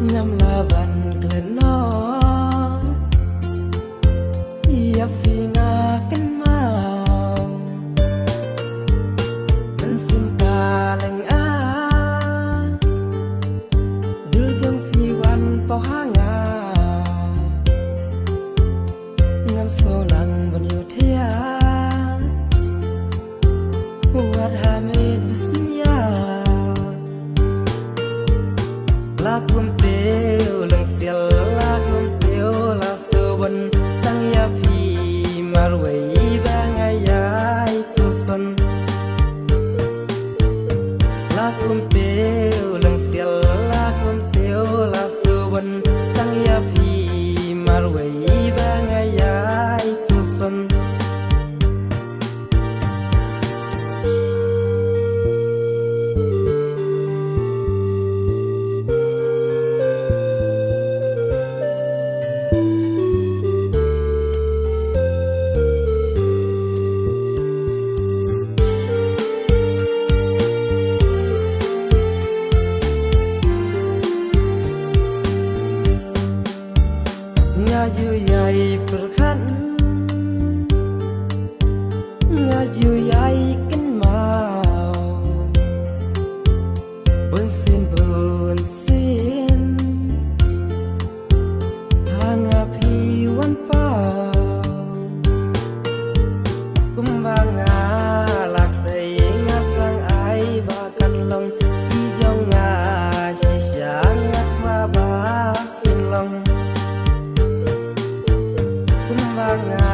nhằm là vần lên nó ya phi nga cánh màu mình xin ta lành á đưa dòng phi văn bao hang ngắm sâu nặng vẫn yêu thế what hamid bisnya la kum teo lang sial la kum teo la soban tang ya phi marway ba ngayai kusan la kum teo lang sial la kum teo la soban tang ya phi marway ba ngayai kusan ngaju yai perkan ngaju yai ken mau bun sin hanga phi wan pa kumbanga lak dei ngat sang ai ba kan long i jong nga shi sha ngat ma ba fin long Kumanga